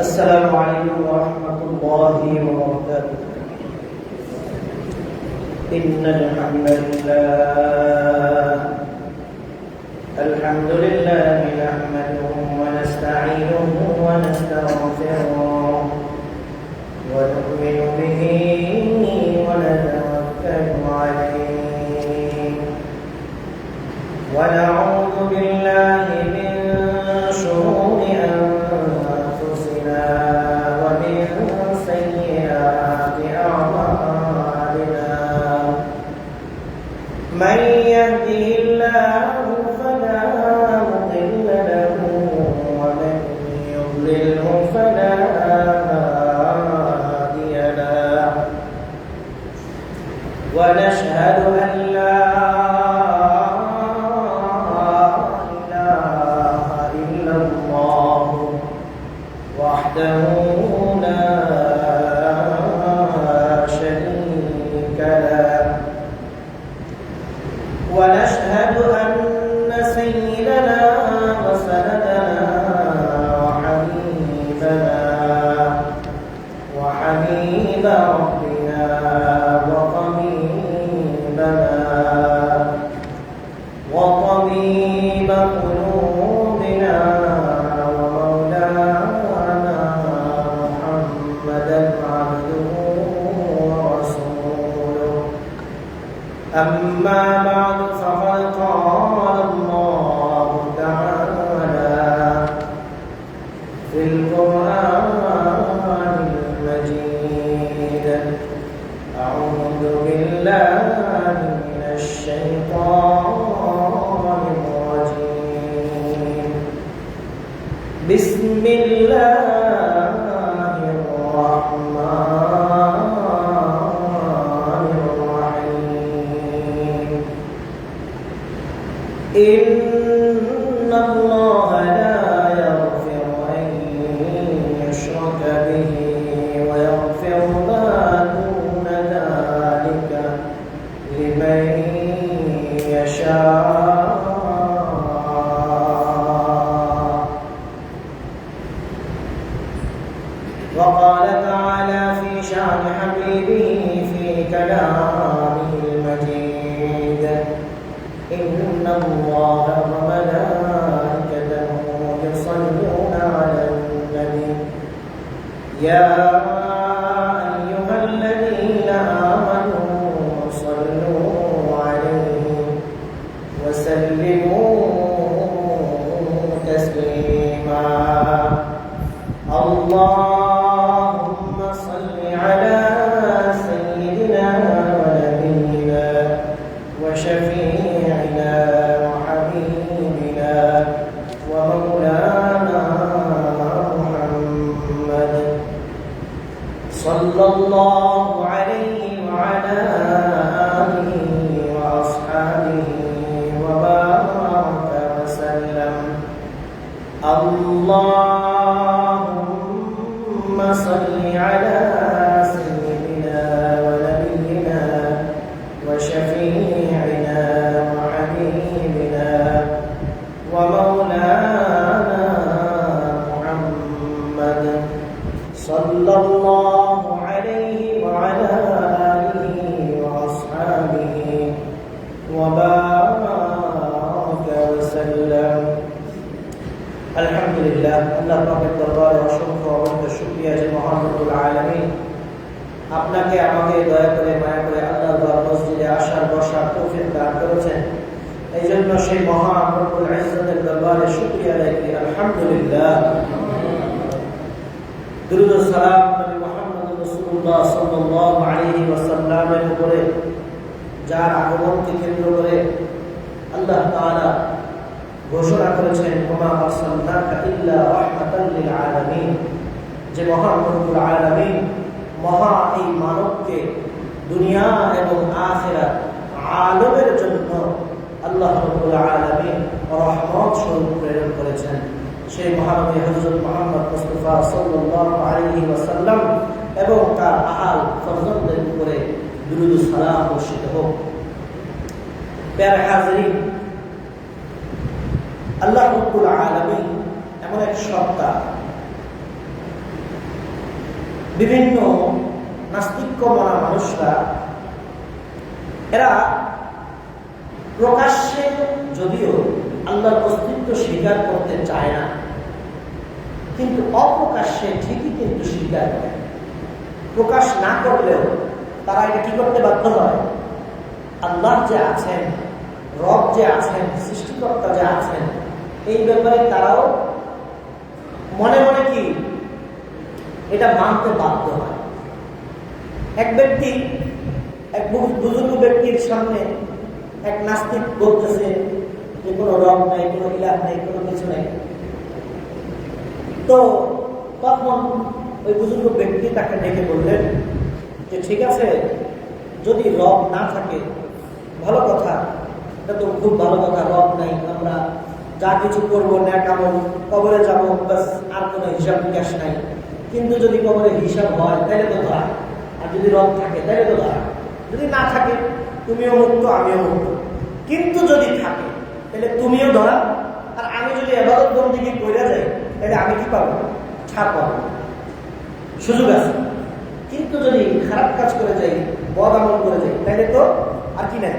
السلام عليكم ورحمة الله وبركاته. إن الحمد لله نحمده ونستعينه ونستغفره ونؤمن به ونتوكل عليه ونعوذ بالله من شرور أنفسنا ومن سيئات أعمالنا. من يهده الله فلا مضل له ومن يضلله فلا هادي له. ونشهد أن لا إله إلا الله وحده لا شريك له. ونشهد أن سيدنا وسندنا وحبيب ربنا وطبيب قلوبنا ومولانا محمدا عبده ورسوله. أما بعد فقد قال الله تعالى في القرآن المجيد: أعوذ بالله من الشيطان الرجيم. بسم الله الرحمن الرحيم. إن الله لا يغفر أن يشرك به ويغفر ما دون ذلك لمن يشاء. وقال تعالى في شأن حبيبه في كلامه المجيد: إن الله وملائكته يصلون على النبي يا أيها الذين آمنوا صلوا عليه وسلموا تسليما. اللهم صل على سيدنا ونبينا وشفيعنا وحبيبنا ومولانا محمد صلى الله عليه وعلى آله وأصحابه وبارك وسلم. اللهم صل على سيدنا ونبينا وشفيعنا وحبيبنا ومولانا محمد صلى الله عليه وعلى آله وأصحابه وبارك وسلم. আলহামদুলিল্লাহ, আল্লাহ পাকের দরবারে অসংখ্য অগণিত শুকরিয়া যে মহান রব্বুল আলামিন আপনাকে আমাকে দয়া করে মায়া করে আল্লাহর মসজিদে আসার বসার তৌফিক দান করেছেন। এই জন্য সেই মহান রব্বুল ইজ্জতের দরবারে শুকরিয়া আদায় করি আলহামদুলিল্লাহ। দুরূদ ও সালাম নবী মুহাম্মদ রাসূলুল্লাহ সাল্লাল্লাহু আলাইহি ওয়াসাল্লামের উপরে, যার আগমনকে কেন্দ্র করে আল্লাহ তাআলা ঘোষণা করেছেন ওমা আরসালনাকা ইল্লা রাহমাতাল লিল আলামিন, যে মহান রব্বুল আলামিন মহা এই মানবকে দুনিয়া এবং আখিরাত আলমের জন্য আল্লাহ রব্বুল আলামিন রহমত স্বরূপ প্রেরণ করেছেন। সেই মহানবী হযরত মুহাম্মদ মুস্তাফা সাল্লাল্লাহু আলাইহি ওয়াসাল্লাম এবং তার আহল ফরজনদের উপরে দুরূদ ও সালাম বর্ষিত হোক। প্যারা হাজিরিন, আল্লাহ রাব্বুল আলামিন এমন এক সত্তা বিভিন্ন নাস্তিক্য মনা মানুষরা এরা প্রকাশ্যে যদিও আল্লাহর অস্তিত্ব স্বীকার করতে চায় না, কিন্তু অপ্রকাশ্যে ঠিকই কিন্তু স্বীকার করে। প্রকাশ না করলেও তারা এটা কি করতে বাধ্য হয়, আল্লাহ যে আছেন, রব যে আছেন, সৃষ্টিকর্তা যে আছেন, এই ব্যাপারে তারাও মনে মনে কি এটা মানতে বাধ্য হয়। এক ব্যক্তি, এক বুজুর্গ ব্যক্তির সামনে এক নাস্তিক বলতেছে যে কোনো রব নাই, কোনো ইলাহ নাই, কোনো কিছু নাই। তো তখন ওই বুজুর্গ ব্যক্তি তাকে ডেকে বললেন যে ঠিক আছে, যদি রব না থাকে ভালো কথা, এটা তো খুব ভালো কথা, রব নাই, আমরা যা কিছু করবো ন্যাক আমল, কবরে যাবো, বাস, আর কোনো হিসাব নিকাশ নাই। কিন্তু যদি কবরে হিসাব হয় তাহলে তো ধরা, আর যদি রব থাকে তাহলে তো ধরা। যদি না থাকে তুমিও মুক্ত, আমিও মুক্ত। কিন্তু যদি থাকে তাহলে তুমিও ধরা, আর আমি যদি ইবাদত বন্দেগী কইরা যাই তাহলে আমি কি পাবো, ছাড় পাবো, সুযোগ আছে। কিন্তু যদি খারাপ কাজ করে যাই, বদ আমল করে যাই, তাহলে তো আর কি নাই,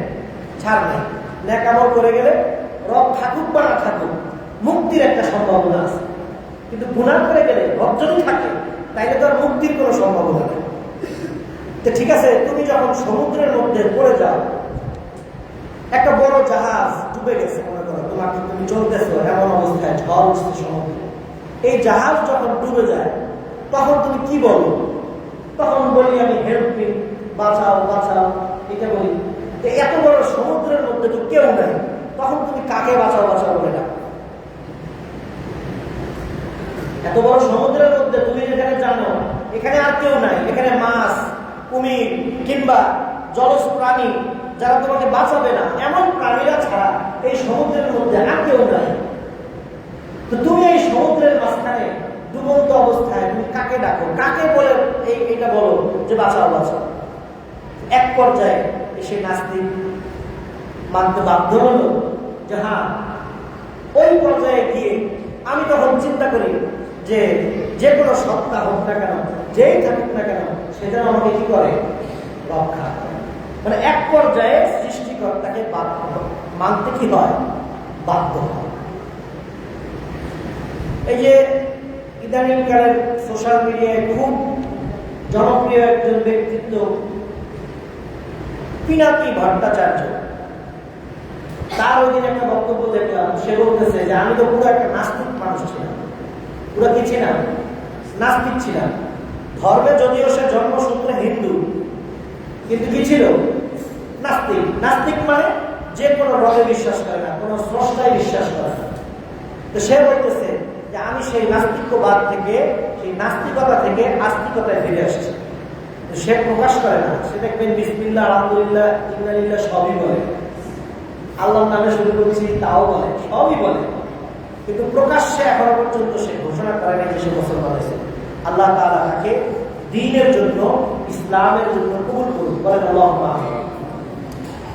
ছাড় নাই। ন্যাক আমল করে গেলে রব থাকুক বা না থাকুক মুক্তির একটা সম্ভাবনা আছে, কিন্তু গুনাহ করে গেলে রব যদি থাকে তাইলে তো আর মুক্তির কোনো সম্ভাবনা নেই। তো ঠিক আছে, তুমি যখন সমুদ্রের মধ্যে পড়ে যাও, একটা বড় জাহাজ ডুবে গেছে, মনে করো তোমাকে, তুমি চলতেছো এমন অবস্থায়, ঝড় উঠছে সমুদ্রে, এই জাহাজ যখন ডুবে যায় তখন তুমি কি বলো? তখন বলি আমি হেল্প মি, বাঁচাও বাঁচাও, এটা বলি। এত বড় সমুদ্রের মধ্যে তো কেউ নাই, তখন তুমি কাকে বাঁচাও বাঁচাও বলে না? এত বড় সমুদ্রের মধ্যে তুমি যেখানে জানো এখানে আর কেউ নাই, এখানে মাছ, কুমির কিংবা জলজ প্রাণী যারা তোমাকে বাঁচাবে না, এমন প্রাণীরা ছাড়া এই সমুদ্রের মধ্যে আর কেউ নাই। তো তুমি এই সমুদ্রের মাঝখানে ডুবন্ত অবস্থায় তুমি কাকে ডাকো, কাকে বলে এইটা বলো যে বাঁচাও বাঁচাও? এক পর্যায়ে এসে নাস্তিক মানতে বাধ্য হলো যে হ্যাঁ, ওই পর্যায়ে গিয়ে আমি তখন চিন্তা করি যে যে কোনো সত্তা হোক না কেন, যেই থাকুক না কেন, সেটা আমাকে কি করে, রক্ষা করে। মানে এক পর্যায়ে সৃষ্টিকর্তাকে মানতে কি হয়, বাধ্য হয়। এই যে ইদানিংকালের সোশ্যাল মিডিয়ায় খুব জনপ্রিয় একজন ব্যক্তিত্ব পিনাকি ভট্টাচার্য, তার ওই দিন একটা বক্তব্য দেখলাম, সে বলতেছে যে আমি তো পুরো একটা নাস্তিক মানুষ ছিলাম, পুরো কি ছিলাম, নাস্তিক ছিলাম। ধর্মে যদিও সে জন্মসূত্রে হিন্দু, কিন্তু কি ছিল, নাস্তিক। নাস্তিক মানে যে কোনো রবে বিশ্বাস করে না, কোনো স্রষ্টায় বিশ্বাস করে না। তো সে বলতেছে যে আমি সেই নাস্তিকবাদ থেকে, সেই নাস্তিকতা থেকে আস্তিকতায় ফিরে আসছি। সে প্রকাশ করে না, সে দেখবেন বিসমিল্লাহ, আলহামদুলিল্লাহ, ইন্নালিল্লাহ সবই বলে, আল্লাহর নামে শুরু করছি তাও বলে, সবই বলে, কিন্তু প্রকাশ্যে এখনো পর্যন্ত সে ঘোষণা করে না যে সে মুসলমান হয়েছে। আল্লাহ তাআলা তাকে দ্বীনের জন্য, ইসলামের জন্য কবুল করুন, বলেন আল্লাহুম্মা আমিন।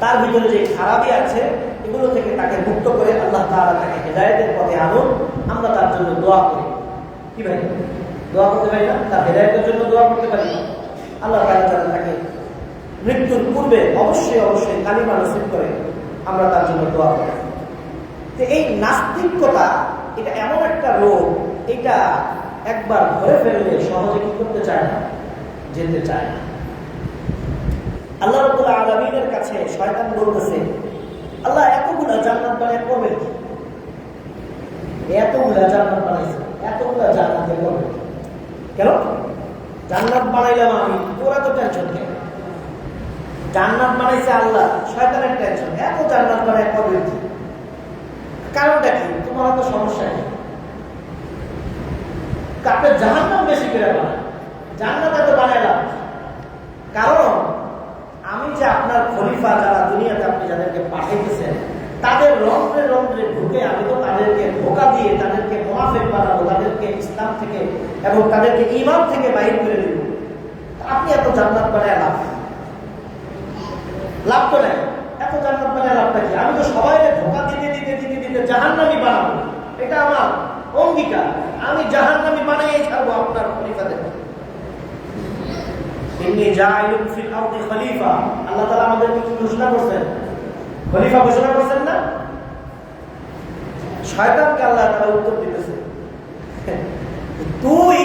তার ভিতরে যে খারাপি আছে এগুলো থেকে তাকে মুক্ত করে আল্লাহ তাআলা তাকে হেদায়েতের পথে আনুন। আমরা তার জন্য দোয়া করি। কি ভাই, দোয়া করতে পারি না? তার হেদায়েতের জন্য দোয়া করতে পারি না? আল্লাহ তাআলা তাকে মৃত্যুর পূর্বে অবশ্যই অবশ্যই কালিমা নসিব করে আমরা তার জন্য দোয়া করি। তো এই নাস্তিকতা এটা এমন একটা রোগ, এটা একবার ধরে ফেললে সহজে কি করতে চায় না, যেতে চায় না। আল্লাহ রাব্বুল আলামিনের কাছে শয়তান বলতেছে, আল্লাহ এতগুলা জান্নাত বানায় করবে কি? এতগুলা জান্নাত বানাইছে, এতগুলা জান্নাতের করবে কেন? জান্নাত বানাইলাম আমি, তোরা তো টেনশন কেন? জান্নাত বানাইছে আল্লাহ, শয়তানের টেনশন, এত জান্নাত বানায় করবে কি? কারণটা কি? তোমার তো সমস্যা কি? কাপে জাহান্নাম বেশি করে বানায়, জান্নাত এত বানাইলাম কারণ আমি যে আপনার খলিফা, যারা দুনিয়াতে আপনি যাদেরকে পাঠাইতেছেন, তাদের রন্ধ্রে রন্ধ্রে ঢুকে আমি তো তাদেরকে ধোঁকা দিয়ে, তাদেরকে মুনাফিক বানাবো, তাদেরকে ইসলাম থেকে এবং তাদেরকে ঈমান থেকে বাইর করে দেব। আপনি এত জান্নাত বানায় লাভ তো নেই। এত জান্নাত বানায় লাভটা কি? আমি তো সবাই ধোঁকা দিতে দিতে দিতে দিতে জাহান্নামী বানাবো, এটা আমার অঙ্গীকার। আমি জাহান্নামী বানাই ছাড়বো আপনার খলিফাদের। ইন্নী জাইলুন ফিল আরদি খলিফা, আল্লাহ তাআলা আমাদেরকে কি ঘোষণা করছেন? খলিফা ঘোষণা করছেন না? শয়তানকে আল্লাহ তাআলা উত্তর দিতেছে, তুই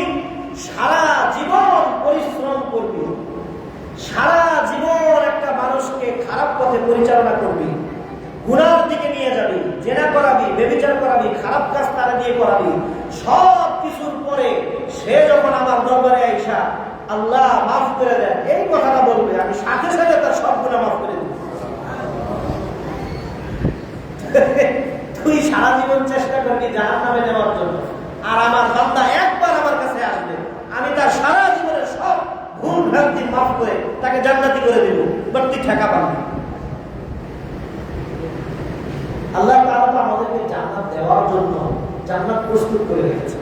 সারা জীবন পরিশ্রম করবি, সারা জীবন একটা মানুষকে খারাপ পথে পরিচালনা করবি, গুনার দিকে নিয়ে যাবি, জেনা করাবি, ব্যভিচার করাবি, খারাপ কাজ তারা দিয়ে করাবি। সব কিছুর পরে সে যখন আমার দরবারে আইসা আল্লাহ মাফ করে দেন এই কথাটা বলবে, আমি সাথে সাথে তার সব গুনাহ মাফ করে দেব। তুই সারা জীবন চেষ্টা করবি জাহান্নামে যাওয়ার জন্য, আর আমার বান্দা একবার আমার কাছে আসবে, আমি তার সারা জীবনের সব ভুল ভ্রান্তি মাফ করে তাকে জান্নাতি করে দেব, বাট তুই ঠেকা পাবি। আল্লাহ তাআলা আমাদেরকে জান্নাত দেওয়ার জন্য জান্নাত প্রস্তুত করে রেখেছে,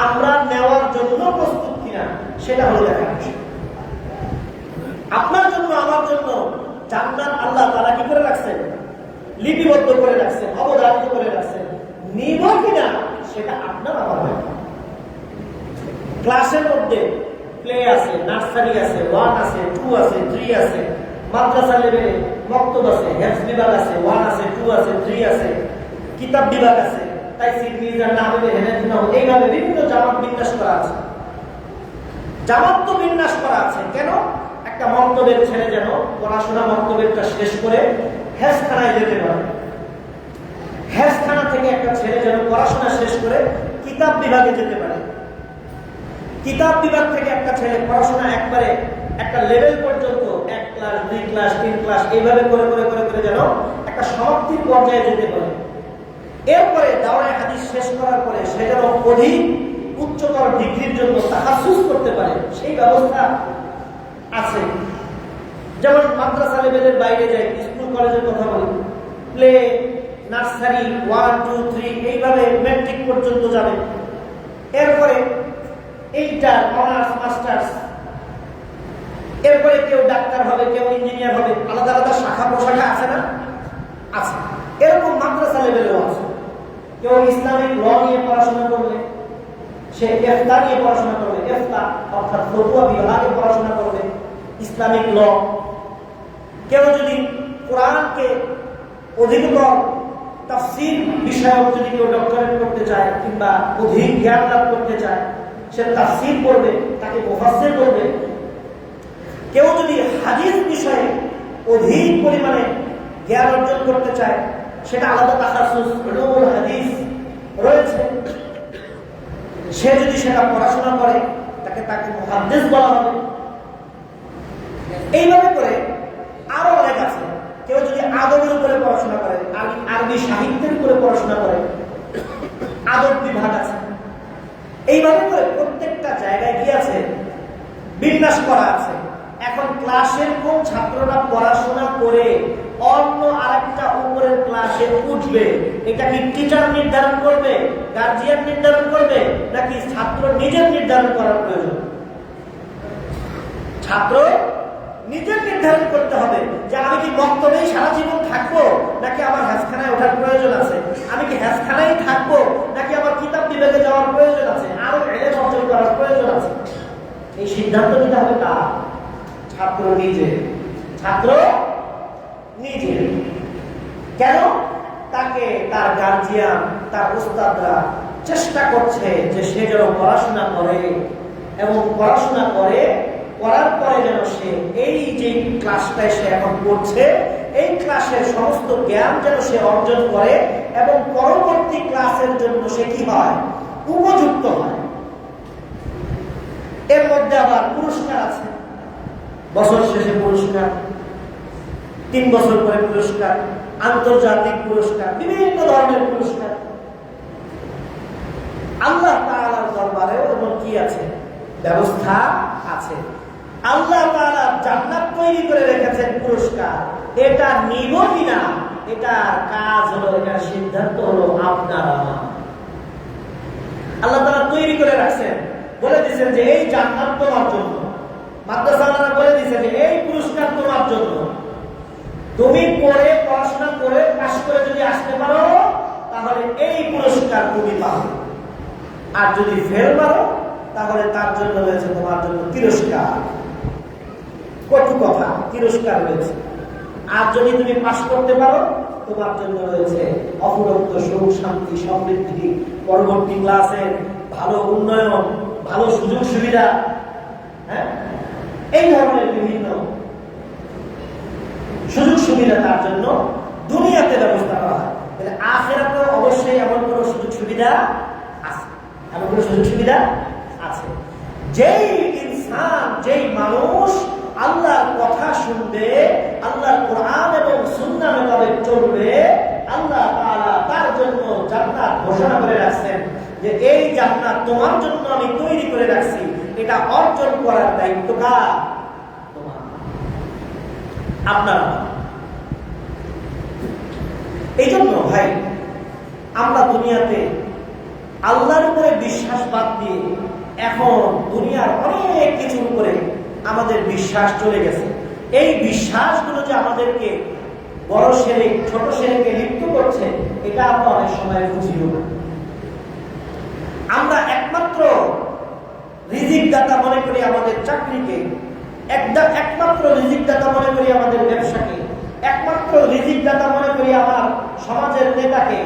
আমরা নেওয়ার জন্য প্রস্তুত কিনা সেটা হলো দেখার বিষয়। আপনার জন্য আমার জন্য জান্নাত আল্লাহ তাআলা কি করে রাখছেন? লিপিবদ্ধ করে রাখছেন, অবধারিত করে রাখছেন। নিব কিনা সেটা আপনার আমার ব্যাপার। ক্লাসের মধ্যে প্লে আছে, নার্সারি আছে, 1 আছে, 2 আছে, 3 আছে, মাদ্রাসা লেভেলে মক্তব আছে, হেফজ বিভাগ আছে, 1 আছে, 2 আছে, 3 আছে, কিতাব বিভাগ আছে, তাইসির মিজান নাহবে হেনাত নাহ, এইভাবে বিভিন্ন জামাত বিন্যাস করা আছে। জামাত তো বিন্যাস করা আছে কেন? একটা মক্তবের ছেলে যেন পড়াশোনা মক্তবেরটা শেষ করে হেফজখানায় যেতে পারে, হেফজখানা থেকে একটা ছেলে যেন পড়াশোনা শেষ করে কিতাব বিভাগে যেতে পারে, কিতাব বিভাগ থেকে একটা ছেলে পড়াশোনা একবারে একটা লেভেল পর্যন্ত 1 ক্লাস 2 ক্লাস 3 ক্লাস এইভাবে করে করে করে করে যেন একটা সমাপ্তির পর্যায়ে যেতে পারে। এরপরে দাওরায়ে হাদিস শেষ করার পরে সে যেন অধিক উচ্চতর ডিগ্রির জন্য তাহাসসুস করতে পারে, সেই ব্যবস্থা আছে। যেমন মাদ্রাসা লেভেলের বাইরে যায়, স্কুল কলেজের কথা বলি, প্লে, নার্সারি 1 2 3 এইভাবে ম্যাট্রিক পর্যন্ত যাবে। এরপরে ইন্টার, অনার্স, মাস্টার্স, এরপরে কেউ ডাক্তার হবে, কেউ ইঞ্জিনিয়ার হবে, আলাদা আলাদা শাখা প্রশাখা আছে না? আছে। এরকম মাদ্রাসা লেভেলেও আছে। কেউ ইসলামিক ল নিয়ে পড়াশোনা করবে, সে ইফতা নিয়ে পড়াশোনা করবে, ইফতা অর্থাৎ ফতোয়া বিভাগে পড়াশোনা করবে, ইসলামিক ল। কেউ যদি কোরআনকে অধিকতর তাফসীর বিষয়ক যদি কেউ ডক্টরেট করতে চায় কিংবা অধিক জ্ঞান লাভ করতে চায়, সে তাফসীর পড়বে, তাকে মুফাসসির করবে। কেউ যদি হাদিস বিষয়ে অধিক পরিমাণে জ্ঞান অর্জন করতে চায়, সেটা আলাদা তাখাসসুস, উলুমুল হাদিস রয়েছে, সে যদি সেটা পড়াশোনা করে তাকে মুহাদ্দিস বলা হবে। এইভাবে করে আরো অনেক আছে। কেউ যদি আদবের উপরে পড়াশোনা করে, আরবি সাহিত্যের উপরে পড়াশোনা করে, আদব বিভাগ আছে। এইভাবে করে প্রত্যেকটা জায়গায় কি আছে? বিন্যাস করা আছে। এখন ক্লাসের কোন ছাত্ররা পড়াশোনা করে অন্য আরেকটা উপরের ক্লাসে উঠবে, এটা কি টিচার নির্ধারণ করবে, গার্জিয়ান নির্ধারণ করবে, নাকি ছাত্র নিজের নির্ধারণ করার প্রয়োজন? ছাত্র নিজের নির্ধারণ করতে হবে যে আমি কি মক্তবেই সারা জীবন থাকবো, নাকি আমার হেফজখানায় ওঠার প্রয়োজন আছে, আমি কি হেফজখানায় থাকবো, নাকি আমার কিতাব বিভাগে যাওয়ার প্রয়োজন আছে, আরো ইলম অর্জন করার প্রয়োজন আছে। এই সিদ্ধান্ত নিতে হবে কার? ছাত্র নিজে। ছাত্র নিজে। কেন? তাকে তার গার্জিয়ান, তার উস্তাদরা চেষ্টা করছে যে সে যেন পড়াশোনা করে, এবং পড়াশোনা করার পরে যেন সে এই যে ক্লাসটায় সে এখন পড়ছে, এই ক্লাসের সমস্ত জ্ঞান যেন সে অর্জন করে এবং পরবর্তী ক্লাসের জন্য সে কি হয়? উপযুক্ত হয়। এর মধ্যে আবার পুরস্কার আছে, বছর শেষে পুরস্কার, 3 বছর পরে পুরস্কার, আন্তর্জাতিক পুরস্কার, বিভিন্ন ধরনের পুরস্কার। আল্লাহ তাআলার দরবারে এমন কি আছে? ব্যবস্থা আছে। আল্লাহ তাআলা জান্নাত তৈরি করে রেখেছেন পুরস্কার। এটা নিব কিনা এটার কাজ হলো, এটার সিদ্ধান্ত হলো আপনার আমার। আল্লাহ তাআলা তৈরি করে রাখছেন, বলে দিয়েছেন যে এই জান্নাত তোমার জন্য। মাদ্রাসাওয়ালারা বলে দিয়েছে যে এই পুরস্কার তোমার জন্য। তুমি পড়ে পড়াশোনা করে পাস করে যদি আসতে পারো তাহলে এই পুরস্কার তুমি পাবে, আর যদি ফেল মারো তাহলে তার জন্য রয়েছে তোমার জন্য তিরস্কার। কটু কথা, তিরস্কার রয়েছে। আর যদি তুমি পাশ করতে পারো, তোমার জন্য রয়েছে অফুরন্ত সুখ, শান্তি, সমৃদ্ধি, পরবর্তী ক্লাসে ভালো উন্নয়ন, ভালো সুযোগ সুবিধা, হ্যাঁ, এই ধরনের বিভিন্ন সুযোগ সুবিধা তার জন্য দুনিয়াতে ব্যবস্থা করা হয়। তাহলে আখিরাতে অবশ্যই এমন কোনো সুযোগ সুবিধা আছে, এমন কোনো সুযোগ সুবিধা আছে। যেই ইনসান, যেই মানুষ আল্লাহর কথা শুনবে, আল্লাহর কোরআন এবং সুন্নাহ মোতাবেক চলবে, আল্লাহ তাআলা তার জন্য জান্নাত ঘোষণা করে রাখছেন যে এই জান্নাত তোমার জন্য আমি তৈরি করে রাখছি। এটা অর্জন করার দায়িত্ব কার? তোমার, আপনার। এই জন্য ভাই, আমরা দুনিয়াতে আল্লাহর উপরে বিশ্বাস বাদ দিয়ে এখন দুনিয়ার অনেক কিছুর উপরে আমাদের বিশ্বাস চলে গেছে। এই বিশ্বাসগুলো যে আমাদেরকে বড় শিরক, ছোট শিরকে লিপ্ত করছে, এটা আমরা অনেক সময় বুঝিও না। আমরা একমাত্র রিজিক দাতা মনে করি আমাদের চাকরিকে, একমাত্র রিজিক দাতা মনে করি আমাদের ব্যবসাকে, একমাত্র রিজিক দাতা মনে করি আমার সমাজের নেতাকে,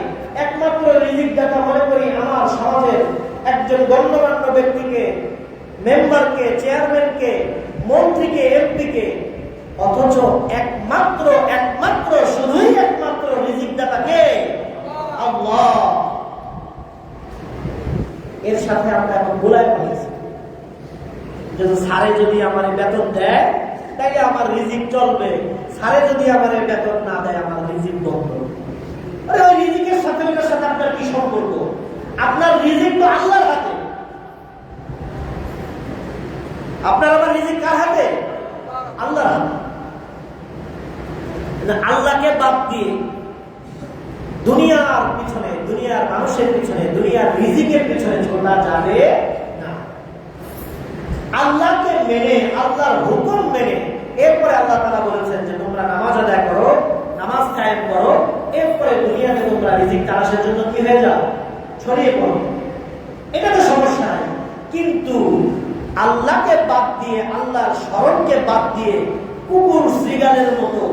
একমাত্র রিজিক দাতা মনে করি আমার সমাজের একজন গণ্যমান্য ব্যক্তিকে, মেম্বারকে, চেয়ারম্যানকে, মন্ত্রীকে, এমপিকে। অথচ একমাত্র শুধুই একমাত্র রিজিক দাতাকে আল্লাহ। এর সাথে আমরা এখন ভুলাই ফেলেছি যে স্যারে যদি আমার বেতন দেয় তাইলে আমার রিজিক চলবে, স্যারে যদি আমার বেতন না দেয় আমার রিজিক বন্ধ। আরে ওই রিজিকের সাথে ওটার সাথে আপনার কি সম্পর্ক? আপনার রিজিক তো আল্লাহর হাতে। আপনার আমার রিজিক কার হাতে? আল্লাহর হাতে। আল্লাহকে বাদ দিয়ে দুনিয়ার পিছনে, দুনিয়ার মানুষের পিছনে, দুনিয়ার রিজিকের পিছনে ছোটা যাবে না। আল্লাহকে মেনে, আল্লাহর হুকুম মেনে, এরপরে আল্লাহ তাআলা বলেছেন যে তোমরা নামাজ আদায় করো, নামাজ কায়েম করো, এরপরে দুনিয়াতে তোমরা রিজিক তালাশের জন্য কি হয়ে যাও? ছড়িয়ে পড়ো। এটা তো সমস্যা নাই। কিন্তু আল্লাহকে বাদ দিয়ে, আল্লাহর স্মরণকে বাদ দিয়ে কুকুর শ্রীগালের মতো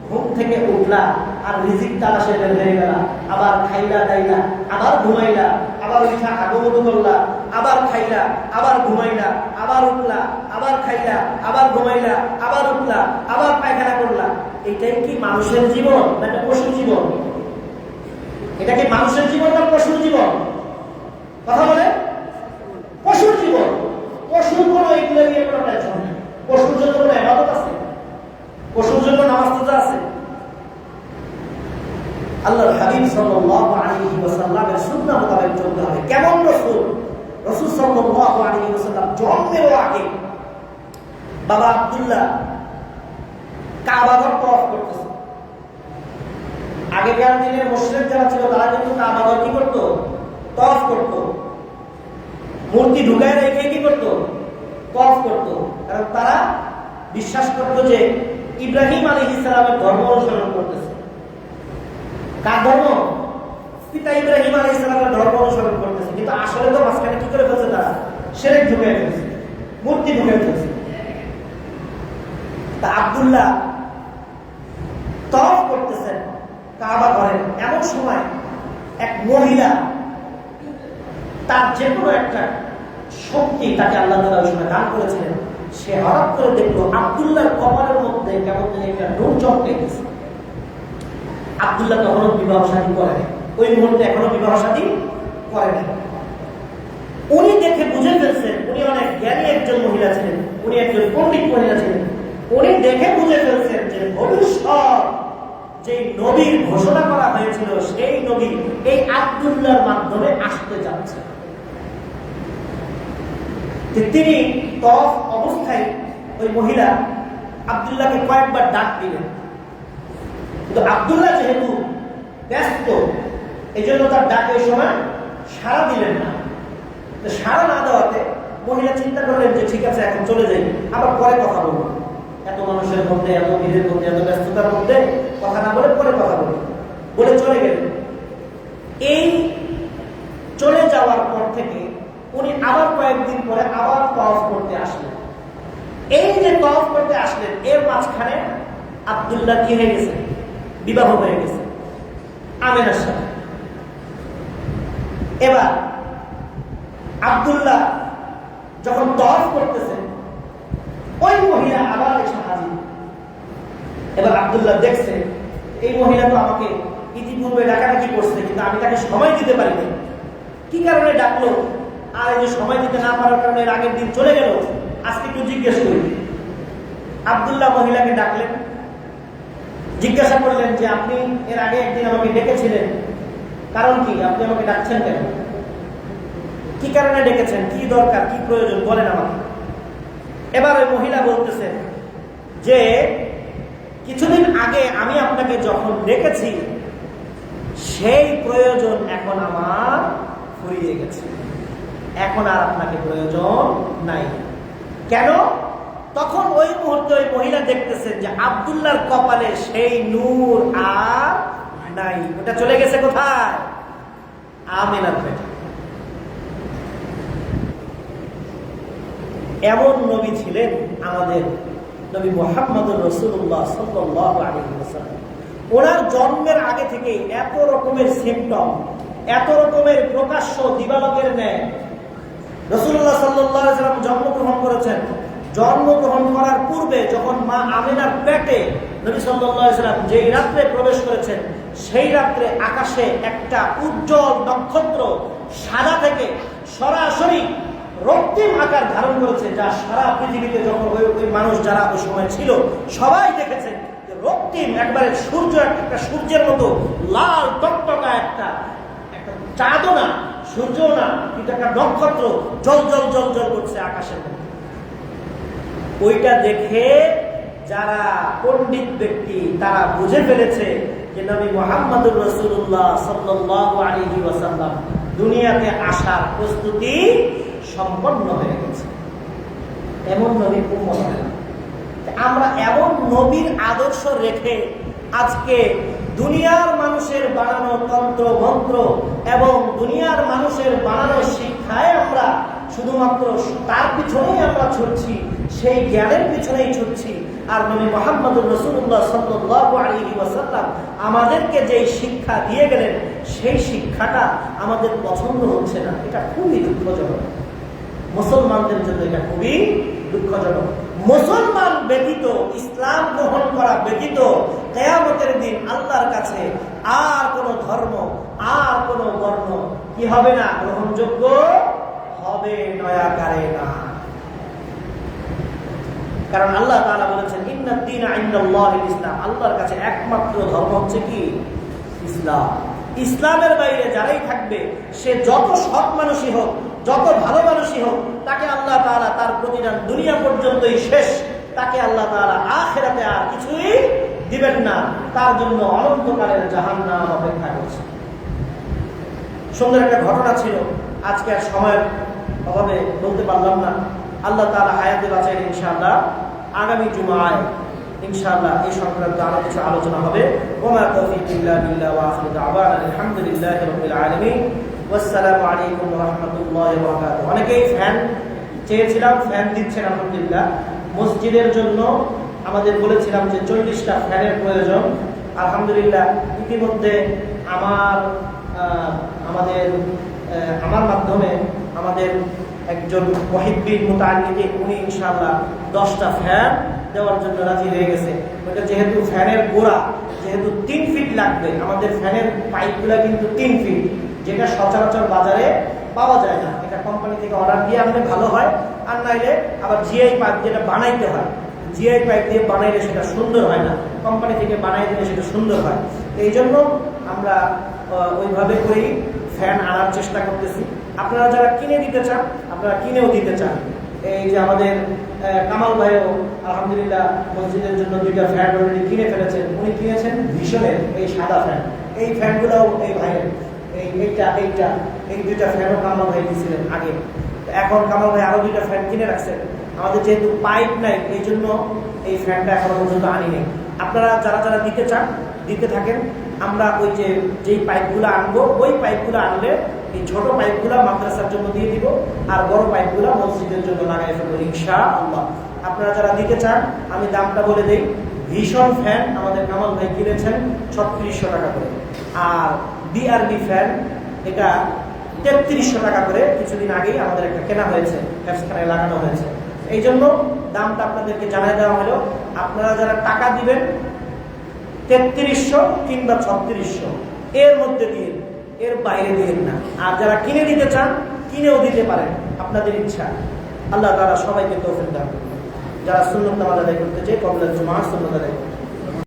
ঘুম থেকে উঠলা আর রিজিক তালাশে বের হয়ে গেলা, আবার খাইলা দাইলা, আবার ঘুমাইলা, আবার উঠা আগমন করলা, আবার খাইলা, আবার ঘুমাইলা, আবার উঠলা, আবার খাইলা, আবার ঘুমাইলা, আবার উঠলা, আবার পায়খানা করলা। এটাই কি মানুষের জীবন না এটা পশুর জীবন? এটা কি মানুষের জীবন না পশুর জীবন? কথা বলে, পশুর জীবন। পশুর কোনো এগুলো নিয়ে কোনো টেনশন নেই। পশুর জন্য কোনো ইবাদত আছে? পশুর জন্য নামাজ রোজা আছে? আল্লাহর হাবিব সাল্লাল্লাহু আলাইহি ওয়াসাল্লামের সুন্নাহ মোতাবেক চলতে হবে। কেমন রাসূল? রাসূল সাল্লাল্লাহু আলাইহি ওয়াসাল্লাম জন্মের আগে বাবা আব্দুল্লাহ কাবা ঘর তওয়াফ করতেছে। আগেকার দিনের মুশরিক যারা ছিল তারা কিন্তু কাবা ঘর কি করত? তওয়াফ করত। মূর্তি ঢুকায় রেখে কি করত? তওয়াফ করত। কারণ তারা বিশ্বাস করত যে ইব্রাহিম আলাইহিস সালামের ধর্ম অনুসরণ করতেছে। কার ধর্ম? পিতা ইব্রাহিম আলাইহিস সালামের ধর্ম অনুসরণ করতেছে। কিন্তু আসলে তো মাঝখানে কি করে ফেলছে? তারা শিরক ঢুকায় ফেলছে, মূর্তি ঢুকায় ফেলছে। তা আব্দুল্লাহ তওয়াফ করতেছেন কাবা ঘরে। এমন সময় এক মহিলা, তার যে কোনো একটা শক্তি তাকে আল্লাহ তাআলা ওই সময় দান করেছিলেন, সে হঠাৎ করে দেখলো আব্দুল্লাহর কপালের মধ্যে কেমন যেন একটা নূর চমকে গেছে। আব্দুল্লাহ তখনও বিবাহ শাদী করেনি, ওই মুহূর্তে এখনো বিবাহ শাদী করেনি। উনি দেখে বুঝে ফেলছেন, উনি অনেক জ্ঞানী একজন মহিলা ছিলেন, উনি একজন পণ্ডিত মহিলা ছিলেন। উনি দেখে বুঝে ফেলছেন যে ভবিষ্যৎ যে নবীর ঘোষণা করা হয়েছিল সেই নবী এই আব্দুল্লাহর মাধ্যমে আসতে যাচ্ছে। তিনি তওয়াফ অবস্থায় ওই মহিলা আব্দুল্লাহকে কয়েকবার ডাক দিলেন, কিন্তু আব্দুল্লাহ যেহেতু ব্যস্ত, এই জন্য তার ডাকে ওই সময় সাড়া দিলেন না। সাড়া না দেওয়াতে মহিলা চিন্তা করলেন যে ঠিক আছে এখন চলে যাই, আবার পরে কথা বলবো। এত মানুষের মধ্যে, এত ভিড়ের মধ্যে, এত ব্যস্ততার মধ্যে কথা না বলে পরে কথা বলবো বলে চলে গেলেন। এই চলে যাওয়ার পর থেকে উনি আবার কয়েকদিন পরে আবার তওয়াফ করতে আসলেন। এই যে তওয়াফ করতে আসলেন, এর মাঝখানে আব্দুল্লাহ কি হয়ে গেছে? বিবাহ হয়ে গেছে আমেনার সাথে। এবার আব্দুল্লাহ যখন তওয়াফ করতেছেন, ওই মহিলা আবার এসে হাজির। এবার আব্দুল্লাহ দেখছে এই মহিলা তো আমাকে ইতিপূর্বে ডাকাডাকি করছে, কিন্তু আমি তাকে সময় দিতে পারিনি। কি কারণে ডাকলো? আর এই যে সময় দিতে না পারার কারণে এর আগের দিন চলে গেল, আজকে একটু জিজ্ঞেস করি। আব্দুল্লাহ মহিলাকে ডাকলেন, জিজ্ঞাসা করলেন যে আপনি এর আগে একদিন আমাকে ডেকেছিলেন, কারণ কি? আপনি আমাকে ডাকছেন কেন? কি কারণে ডেকেছেন? কি দরকার, কি প্রয়োজন বলেন আমাকে। এবার ওই মহিলা বলতেছেন যে কিছুদিন আগে আমি আপনাকে যখন ডেকেছি সেই প্রয়োজন এখন আমার ফুরিয়ে গেছে, এখন আর আপনাকে প্রয়োজন নাই। কেন? তখন ওই মুহূর্তে ওই মহিলা দেখতেছেন যে আব্দুল্লাহর কপালে সেই নূর আর নাই, ওটা চলে গেছে কোথায়? আমিনার পেটে। এমন নবী ছিলেন আমাদের নবী মুহাম্মদুর রাসূলুল্লাহ সাল্লাল্লাহু আলাইহি ওয়াসাল্লাম। ওনার জন্মের আগে থেকে এত রকমের সিম্পটম, এত রকমের প্রকাশ্য দিবালোকের ন্যায় রাসূলুল্লাহ সাল্লাল্লাহু আলাইহি ওয়াসাল্লাম জন্মগ্রহণ করেছেন। জন্মগ্রহণ করার পূর্বে যখন মা আমিনার পেটে নবী সাল্লাল্লাহু আলাইহি ওয়াসাল্লাম যেই রাত্রে প্রবেশ করেছেন, সেই রাত্রে আকাশে একটা উজ্জ্বল নক্ষত্র সাদা থেকে সরাসরি রক্তিম আকার ধারণ করেছে, যা সারা পৃথিবীতে যখন ওই মানুষ যারা ওই সময় ছিল সবাই দেখেছেন যে রক্তিম একবারে সূর্য, একটা সূর্যের মতো লাল টকটকা একটা চাঁদও না, সূর্য না, কিন্তু একটা নক্ষত্র জল জল জল জল করছে আকাশের মধ্যে। ওইটা দেখে যারা পণ্ডিত ব্যক্তি তারা বুঝে ফেলেছে যে নবী মুহাম্মদুর রাসূলুল্লাহ সাল্লাল্লাহু আলাইহি ওয়াসাল্লাম দুনিয়াতে আসার প্রস্তুতি সম্পন্ন হয়ে গেছে। এমন নবী উম্মত, আমরা এমন নবীর আদর্শ রেখে আজকে দুনিয়ার মানুষের বানানো তন্ত্র মন্ত্র এবং দুনিয়ার মানুষের বানানো শিক্ষায় আমরা শুধুমাত্র তার পিছনেই আমরা ছুটছি, সেই জ্ঞানের পিছনেই ছুটছি। আর নবী মুহাম্মদুর রাসূলুল্লাহ সাল্লাল্লাহু আলাইহি ওয়াসাল্লাম আমাদেরকে যেই শিক্ষা দিয়ে গেলেন সেই শিক্ষাটা আমাদের পছন্দ হচ্ছে না। এটা খুবই দুঃখজনক, মুসলমানদের জন্য এটা খুবই দুঃখজনক। মুসলমান ব্যতীত, ইসলাম গ্রহণ করা ব্যতীত কিয়ামতের দিন আল্লাহর কাছে আর কোনো ধর্ম, আর কোনো বর্ণ কি হবে না? গ্রহণযোগ্য হবে নয়াকারে না। কারণ আল্লাহ তাআলা বলেছেন ইন্নাদ দীনা ইনদাল্লাহিল ইসলাম, আল্লাহর কাছে একমাত্র ধর্ম হচ্ছে কি? ইসলাম। ইসলামের বাইরে যারাই থাকবে, সে যত সৎ মানুষই হোক, যত ভালো মানুষই হোক, তাকে আল্লাহ তাআলা তার প্রতিদান দুনিয়া পর্যন্তই শেষ, তাকে আল্লাহ তাআলা আখিরাতে আর কিছুই দিবেন না, তার জন্য অনন্তকালের জাহান্নাম অপেক্ষা করছে। সুন্দর একটা ঘটনা ছিল, আজকে আর সময়ের অভাবে বলতে পারলাম না। আল্লাহ তাআলা হায়াতে বাঁচাইলে ইনশাআল্লাহ আগামী জুমায় ইনশাআল্লাহ এই সংক্রান্ত আরো কিছু আলোচনা হবে। ওমা তাওফীক ইল্লা বিল্লাহ ওয়া আখিরু দাওয়ানা আলহামদুলিল্লাহি রাব্বিল আলামিন। আসসালামু আলাইকুম ওয়া রাহমাতুল্লাহি ওয়া বারাকাতুহু। অনেকেই ফ্যান চেয়েছিলাম, ফ্যান দিচ্ছেন আলহামদুলিল্লাহ। মসজিদের জন্য আমাদের বলেছিলাম যে 40টা ফ্যানের প্রয়োজন। আলহামদুলিল্লাহ ইতিমধ্যে আমার মাধ্যমে আমাদের একজন মুহিব্বিন মুতাআল্লিক উনি ইনশাআল্লাহ 10টা ফ্যান দেওয়ার জন্য রাজি হয়ে গেছে। ওটা যেহেতু ফ্যানের গোড়া যেহেতু 3 ফিট লাগবে, আমাদের ফ্যানের পাইপগুলো কিন্তু 3 ফিট, যেটা সচরাচর বাজারে পাওয়া যায় না। এটা কোম্পানি থেকে অর্ডার দিয়ে আনলে ভালো হয়, আর নাইলে আবার জিআই পাইপ যেটা বানাইতে হয়, জিআই পাইপ দিয়ে বানাইলে সেটা সুন্দর হয় না, কোম্পানি থেকে বানাই দিলে সেটা সুন্দর হয়। এই জন্য আমরা ওইভাবে করেই ফ্যান আনার চেষ্টা করতেছি। আপনারা যারা কিনে দিতে চান আপনারা কিনেও দিতে চান। এই যে আমাদের কামাল ভাইও আলহামদুলিল্লাহ মসজিদের জন্য 2টা ফ্যান অলরেডি কিনে ফেলেছেন। উনি কিনেছেন ভিশনের এই সাদা ফ্যান, এই ফ্যানগুলোও এই ভাইয়ের, এই 2টা ফ্যানও কামাল ভাই দিয়েছিলেন আগে। এখন কামাল ভাই আরো 2টা ফ্যান কিনে রাখছেন। আমাদের যেহেতু পাইপ নাই এই জন্য এই ফ্যানটা এখনো পর্যন্ত আনি নেই। আপনারা যারা যারা দিতে চান দিতে থাকেন। আমরা ওই যেই পাইপগুলো আনবো ওই পাইপগুলো আনলে এই ছোট পাইপগুলো মাদ্রাসার জন্য দিয়ে দিব, আর বড় পাইপগুলো মসজিদের জন্য লাগাই ফেলবো ইনশাআল্লাহ। আপনারা যারা দিতে চান আমি দামটা বলে দিই। ভীষণ ফ্যান আমাদের কামাল ভাই কিনেছেন 3600 টাকা করে, আর বিআরবি ফ্যান এটা 3300 টাকা করে কিছুদিন আগেই আমাদের একটা কেনা হয়েছে, হেফসখানায় লাগানো হয়েছে। এই জন্য দামটা আপনাদেরকে জানিয়ে দেওয়া হলো। আপনারা যারা টাকা দিবেন 3300 কিংবা 3600 এর মধ্যে দিয়ে, এর বাইরে দিয়ে না। আর যারা কিনে দিতে চান কিনেও দিতে পারেন, আপনাদের ইচ্ছা। আল্লাহ তাআলা সবাইকে তৌফিক দান করুন। যারা সুন্নাত নামাজ আদায় করতে চায় কবলা জুমা সুন্নাত আদায় করুন।